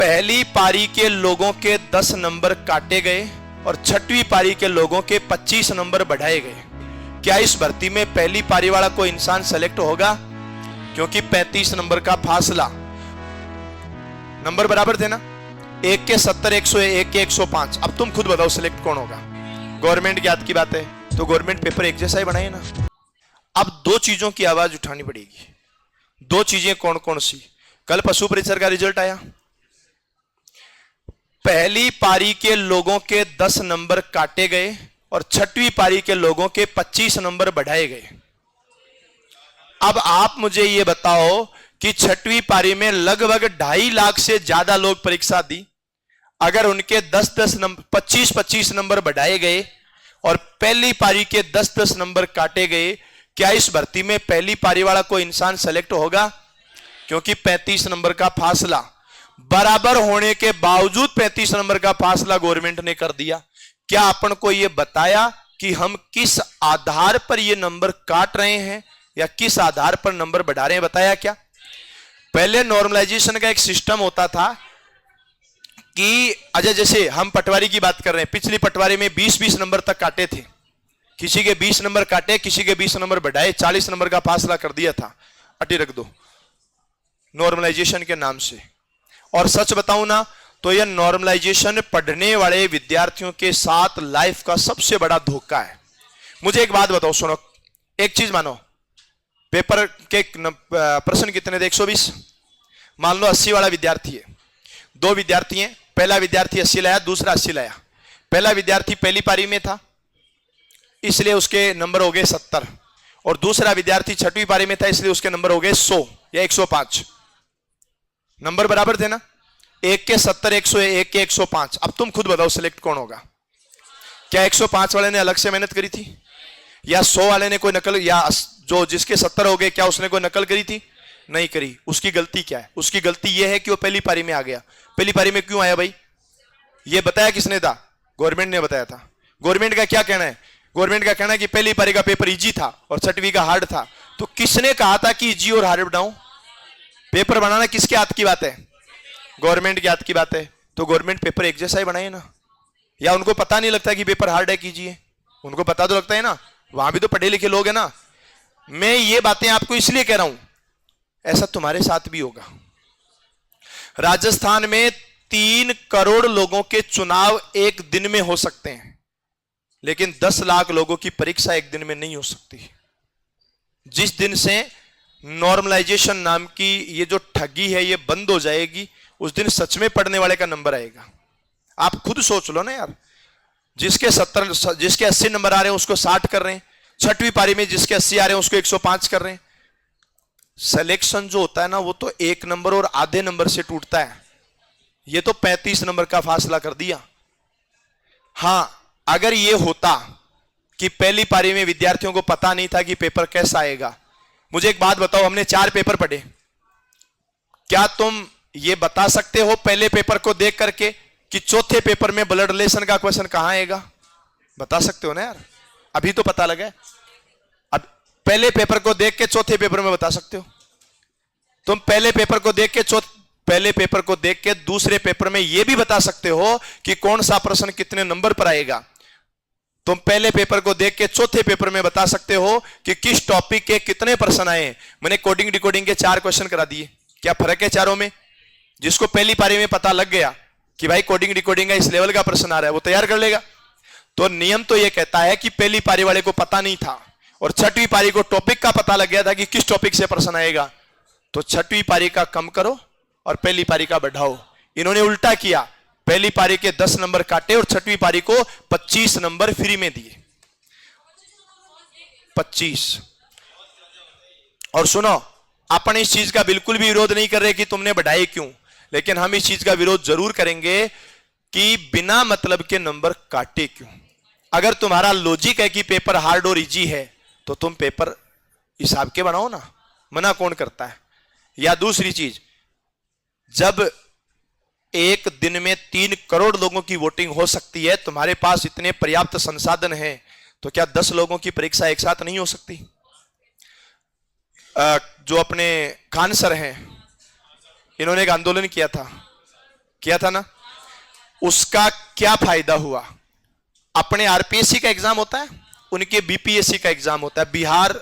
पहली पारी के लोगों के 10 नंबर काटे गए और छठवीं पारी के लोगों के 25 नंबर बढ़ाए गए। क्या इस भर्ती में पहली पारी वाला कोई इंसान सेलेक्ट होगा? क्योंकि 35 नंबर का फासला, नंबर बराबर थे ना, एक के 70, 101, एक के 105। अब तुम खुद बताओ सिलेक्ट कौन होगा? गवर्नमेंट की याद की बात है तो गवर्नमेंट पेपर एक जैसा ही बनाए ना। अब दो चीजों की आवाज उठानी पड़ेगी। दो चीजें कौन कौन सी? कल पशु परिसर का रिजल्ट आया, पहली पारी के लोगों के 10 नंबर काटे गए और छठवीं पारी के लोगों के 25 नंबर बढ़ाए गए। अब आप मुझे यह बताओ कि छठवीं पारी में लगभग 2.5 लाख से ज्यादा लोग परीक्षा दी, अगर उनके 10-10 नंबर 25-25 नंबर बढ़ाए गए और पहली पारी के 10-10 नंबर काटे गए, क्या इस भर्ती में पहली पारी वाला कोई इंसान सेलेक्ट होगा? क्योंकि 35 नंबर का फासला, बराबर होने के बावजूद 35 नंबर का फासला गवर्नमेंट ने कर दिया। क्या अपन को यह बताया कि हम किस आधार पर यह नंबर काट रहे हैं या किस आधार पर नंबर बढ़ा रहे हैं? बताया क्या? पहले नॉर्मलाइजेशन का एक सिस्टम होता था कि अजय, जैसे हम पटवारी की बात कर रहे हैं, पिछली पटवारी में 20-20 नंबर तक काटे थे, किसी के 20 नंबर काटे, किसी के 20 नंबर बढ़ाए, 40 नंबर का फासला कर दिया था। अटी रख दो नॉर्मलाइजेशन के नाम से। और सच बताऊं ना तो यह नॉर्मलाइजेशन पढ़ने वाले विद्यार्थियों के साथ लाइफ का सबसे बड़ा धोखा है। मुझे एक बात बताओ, सुनो, एक चीज मानो, पेपर के प्रश्न कितने थे? 120। मान लो 80 वाला विद्यार्थी है, दो विद्यार्थी हैं, पहला विद्यार्थी 80 लाया, दूसरा 80 लाया। पहला विद्यार्थी पहली पारी में था इसलिए उसके नंबर हो गए 70, और दूसरा विद्यार्थी छठवीं पारी में था इसलिए उसके नंबर हो गए 100 या 105। नंबर बराबर थे ना, एक के 70, 101, एक के 105। अब तुम खुद बताओ सिलेक्ट कौन होगा? क्या 105 वाले ने अलग से मेहनत करी थी, या 100 वाले ने कोई नकल, या जो जिसके 70 हो गए क्या उसने कोई नकल करी थी? नहीं करी। उसकी गलती क्या है? उसकी गलती यह है कि वो पहली पारी में आ गया। पहली पारी में क्यों आया भाई? ये बताया किसने था? गवर्नमेंट ने बताया था। गवर्नमेंट का क्या कहना है? गवर्नमेंट का कहना है कि पहली पारी का पेपर इजी था और छठवीं का हार्ड था। तो किसने कहा था कि इजी और हार्ड बनाऊं? पेपर बनाना किसके हाथ की बात है? गवर्नमेंट के हाथ की बात है। तो गवर्नमेंट पेपर एक जैसा ही बनाए ना। या उनको पता नहीं लगता कि पेपर हार्ड है कीजिए? उनको पता तो लगता है ना, वहां भी तो पढ़े लिखे लोग हैं ना। मैं ये बातें आपको इसलिए कह रहा हूं, ऐसा तुम्हारे साथ भी होगा। राजस्थान में 3 करोड़ लोगों के चुनाव एक दिन में हो सकते हैं, लेकिन 10 लाख लोगों की परीक्षा एक दिन में नहीं हो सकती। जिस दिन से नॉर्मलाइजेशन नाम की ये जो ठगी है ये बंद हो जाएगी, उस दिन सच में पढ़ने वाले का नंबर आएगा। आप खुद सोच लो ना यार, जिसके 80 नंबर आ रहे हैं उसको 60 कर रहे हैं, छठवीं पारी में जिसके 80 आ रहे हैं उसको 105 कर रहे हैं। सिलेक्शन जो होता है ना वो तो 1 नंबर और आधे नंबर से टूटता है। ये तो 35 नंबर का फासला कर दिया। हां, अगर ये होता कि पहली पारी में विद्यार्थियों को पता नहीं था कि पेपर कैसा आएगा। मुझे एक बात बताओ, हमने 4 पेपर पढ़े, क्या तुम ये बता सकते हो पहले पेपर को देख करके कि चौथे पेपर में ब्लड रिलेशन का क्वेश्चन कहां आएगा? बता सकते हो ना यार? अभी तो पता लगा है। अब पहले पेपर को देख के चौथे पेपर में बता सकते हो। तुम पहले पेपर को देख के दूसरे पेपर में यह भी बता सकते हो कि कौन सा प्रश्न कितने नंबर पर आएगा। तुम पहले पेपर को देख के चौथे पेपर में बता सकते हो कि किस टॉपिक के कितने प्रश्न आए। मैंने कोडिंग डिकोडिंग के 4 क्वेश्चन करा दिए। क्या फर्क है चारों में? जिसको पहली पारी में पता लग गया कि भाई कोडिंग डिकोडिंग का इस लेवल का प्रश्न आ रहा है, वो तैयार कर लेगा। तो नियम तो यह कहता है कि पहली पारी वाले को पता नहीं था और छठवीं पारी को टॉपिक का पता लग गया था कि किस टॉपिक से प्रश्न आएगा, तो छठवीं पारी का कम करो और पहली पारी का बढ़ाओ। इन्होंने उल्टा किया, पहली पारी के 10 नंबर काटे और छठवीं पारी को 25 नंबर फ्री में दिए। 25। और सुनो, अपन इस चीज का बिल्कुल भी विरोध नहीं कर रहे कि तुमने बढ़ाए क्यों, लेकिन हम इस चीज का विरोध जरूर करेंगे कि बिना मतलब के नंबर काटे क्यों। अगर तुम्हारा लॉजिक है कि पेपर हार्ड और इजी है तो तुम पेपर हिसाब के बनाओ ना, मना कौन करता है? या दूसरी चीज, जब एक दिन में 3 करोड़ लोगों की वोटिंग हो सकती है, तुम्हारे पास इतने पर्याप्त संसाधन हैं, तो क्या 10 लोगों की परीक्षा एक साथ नहीं हो सकती? जो अपने खान सर हैं, इन्होंने एक आंदोलन किया था किया था ना? उसका क्या फायदा हुआ? अपने आरपीएससी का एग्जाम होता है, उनके बीपीएससी का एग्जाम होता है। बिहार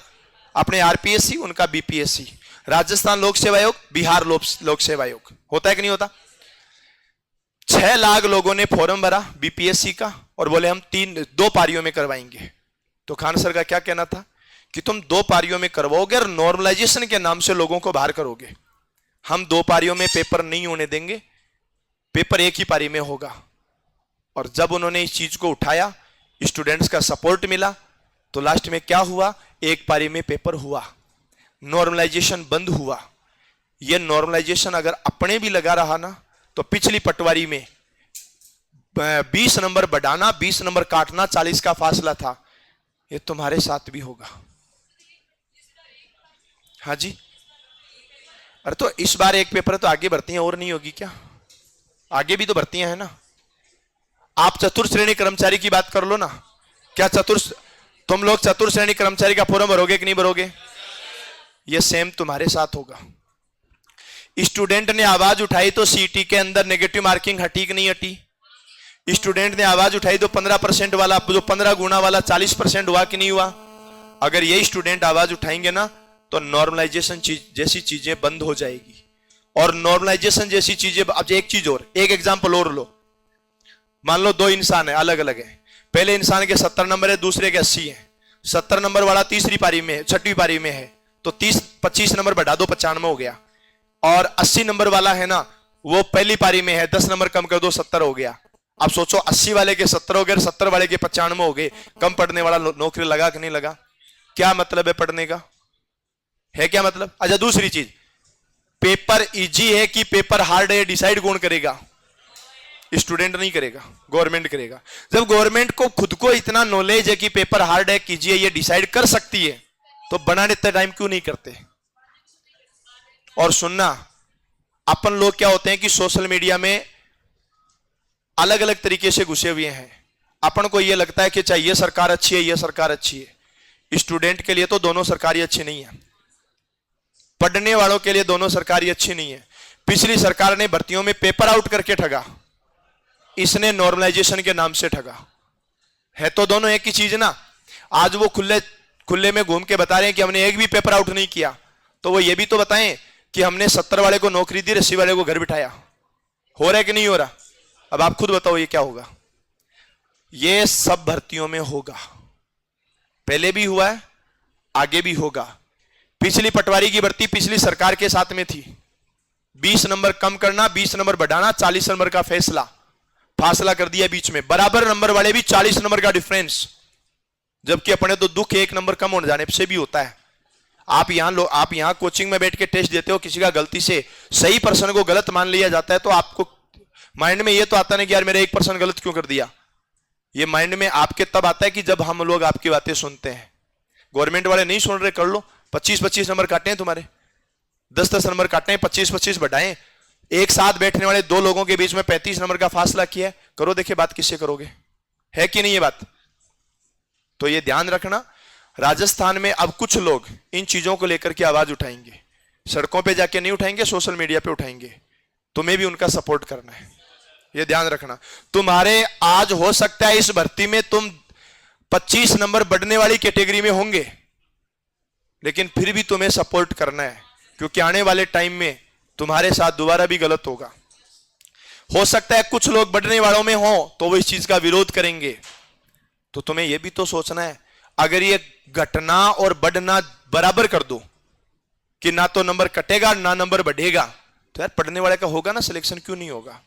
अपने आरपीएससी, उनका बीपीएससी। राजस्थान लोक सेवा आयोग, बिहार लोक सेवा आयोग। होता है कि नहीं होता? 6 लाख लोगों ने फॉर्म भरा बीपीएससी का और बोले हम 2 पारियों में करवाएंगे। तो खान सर का क्या कहना था कि तुम 2 पारियों में करवाओगे और नॉर्मलाइजेशन के नाम से लोगों को बाहर करोगे। हम 2 पारियों में पेपर नहीं होने देंगे, पेपर एक ही पारी में होगा। और जब उन्होंने इस चीज को उठाया, स्टूडेंट्स का सपोर्ट मिला, तो लास्ट में क्या हुआ? एक पारी में पेपर हुआ, नॉर्मलाइजेशन बंद हुआ। यह नॉर्मलाइजेशन अगर अपने भी लगा रहा ना, तो पिछली पटवारी में 20 नंबर बढ़ाना, 20 नंबर काटना, 40 का फासला था। ये तुम्हारे साथ भी होगा। हाँ जी, अरे तो इस बार एक पेपर है तो आगे भर्तियां और नहीं होगी क्या? आगे भी तो भर्तियां हैं ना। आप चतुर्थ श्रेणी कर्मचारी की बात कर लो ना। क्या तुम लोग चतुर्थ श्रेणी कर्मचारी का फॉर्म भरोगे कि नहीं भरोगे? ये सेम तुम्हारे साथ होगा। स्टूडेंट ने आवाज उठाई तो सीटी के अंदर नेगेटिव मार्किंग हटी कि नहीं हटी? स्टूडेंट ने आवाज उठाई तो 15% वाला, जो 15 गुना वाला 40% हुआ कि नहीं हुआ? अगर यही स्टूडेंट आवाज उठाएंगे ना, तो नॉर्मलाइजेशन जैसी चीजें बंद हो जाएगी। और नॉर्मलाइजेशन जैसी चीजें, अब एक चीज और, एक एग्जांपल और लो। मान लो 2 इंसान है, अलग अलग है। पहले इंसान के 70 नंबर है, दूसरे के 80 है। 70 नंबर वाला तीसरी पारी में है, 6वीं पारी में है, तो 25 नंबर बढ़ा दो, 95 हो गया। और 80 नंबर वाला है ना, वो पहली पारी में है, 10 नंबर कम कर दो, 70 हो गया। अब सोचो 80 वाले के 70 हो गए, 70 वाले के 95 हो गए। कम पढ़ने वाला नौकरी लगा कि नहीं लगा? क्या मतलब है पढ़ने का? है क्या मतलब? अच्छा, दूसरी चीज, पेपर इजी है कि पेपर हार्ड है, डिसाइड कौन करेगा? स्टूडेंट नहीं करेगा, गवर्नमेंट करेगा। जब गवर्नमेंट को खुद को इतना नॉलेज है कि पेपर हार्ड है, कीजिए, ये डिसाइड कर सकती है, तो बनाने इतना टाइम क्यों नहीं करते? और सुनना, अपन लोग क्या होते हैं कि सोशल मीडिया में अलग अलग तरीके से घुसे हुए हैं। अपन को यह लगता है कि चाहे ये सरकार अच्छी है, ये सरकार अच्छी है। स्टूडेंट के लिए तो दोनों सरकारी अच्छी नहीं है, पढ़ने वालों के लिए दोनों सरकारी अच्छी नहीं है। पिछली सरकार ने भर्तियों में पेपर आउट करके ठगा, इसने नॉर्मलाइजेशन के नाम से ठगा। है तो दोनों एक ही चीज ना। आज वो खुले में घूम के बता रहे हैं कि हमने एक भी पेपर आउट नहीं किया, तो वो ये भी तो बताएं कि हमने 70 वाले को नौकरी दी, 80 वाले को घर बिठाया। हो रहा है कि नहीं हो रहा? अब आप खुद बताओ ये क्या होगा? ये सब भर्तियों में होगा, पहले भी हुआ है, आगे भी होगा। पिछली पटवारी की भर्ती पिछली सरकार के साथ में थी। 20 नंबर कम करना, 20 नंबर बढ़ाना, 40 नंबर का फासला कर दिया बीच में। बराबर नंबर वाले भी 40 नंबर का डिफरेंस, जबकि अपने तो दुख 1 नंबर कम हो जाने से भी होता है। आप यहां कोचिंग में बैठ के टेस्ट देते हो, किसी का गलती से सही पर्सन को गलत मान लिया जाता है, तो आपको माइंड में ये तो आता नहीं कि यार मेरा 1% गलत क्यों कर दिया। ये माइंड में आपके तब आता है कि जब हम लोग आपकी बातें सुनते हैं। गवर्नमेंट वाले नहीं सुन रहे, कर लो, 25-25 नंबर काटे हैं तुम्हारे, 10-10 नंबर काटे हैं, 25-25 बढ़ाएं। एक साथ बैठने वाले 2 लोगों के बीच में 35 नंबर का फासला किया है, करो, देखिए बात किससे करोगे? है कि नहीं ये बात? तो ये ध्यान रखना। राजस्थान में अब कुछ लोग इन चीजों को लेकर के आवाज उठाएंगे, सड़कों पे जाके नहीं उठाएंगे, सोशल मीडिया पे उठाएंगे। तुम्हें भी उनका सपोर्ट करना है, ये ध्यान रखना। तुम्हारे आज हो सकता है इस भर्ती में तुम 25 नंबर बढ़ने वाली कैटेगरी में होंगे, लेकिन फिर भी तुम्हें सपोर्ट करना है, क्योंकि आने वाले टाइम में तुम्हारे साथ दोबारा भी गलत होगा। हो सकता है कुछ लोग बढ़ने वालों में हो तो वो इस चीज का विरोध करेंगे, तो तुम्हें यह भी तो सोचना है। अगर ये घटना और बढ़ना बराबर कर दो कि ना तो नंबर कटेगा ना नंबर बढ़ेगा, तो यार पढ़ने वाले का होगा ना सिलेक्शन, क्यों नहीं होगा?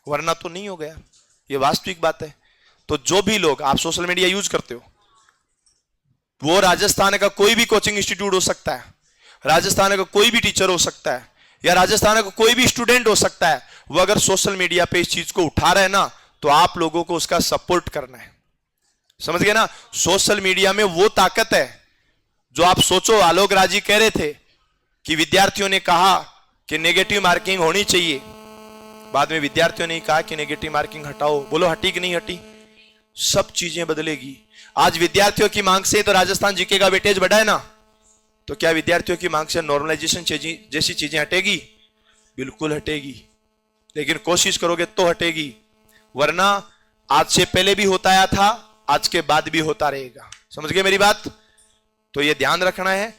वरना तो नहीं होगा यार, ये वास्तविक बात है। तो जो भी लोग, आप सोशल मीडिया यूज करते हो, वो राजस्थान का कोई भी कोचिंग इंस्टीट्यूट हो सकता है, राजस्थान का कोई भी टीचर हो सकता है, या राजस्थान का कोई भी स्टूडेंट हो सकता है, वो अगर सोशल मीडिया पे इस चीज को उठा रहे हैं ना, तो आप लोगों को उसका सपोर्ट करना है। समझ गए ना? सोशल मीडिया में वो ताकत है जो आप सोचो, आलोक राज जी कह रहे थे कि विद्यार्थियों ने कहा कि नेगेटिव मार्किंग होनी चाहिए, बाद में विद्यार्थियों ने कहा कि नेगेटिव मार्किंग हटाओ। बोलो हटी कि नहीं हटी? सब चीजें बदलेगी। आज विद्यार्थियों की मांग से तो राजस्थान जीके का वेटेज बढ़ा है ना, तो क्या विद्यार्थियों की मांग से नॉर्मलाइजेशन जैसी चीजें हटेगी? बिल्कुल हटेगी। लेकिन कोशिश करोगे तो हटेगी, वरना आज से पहले भी होता आया था, आज के बाद भी होता रहेगा। समझ गए मेरी बात? तो ये ध्यान रखना है।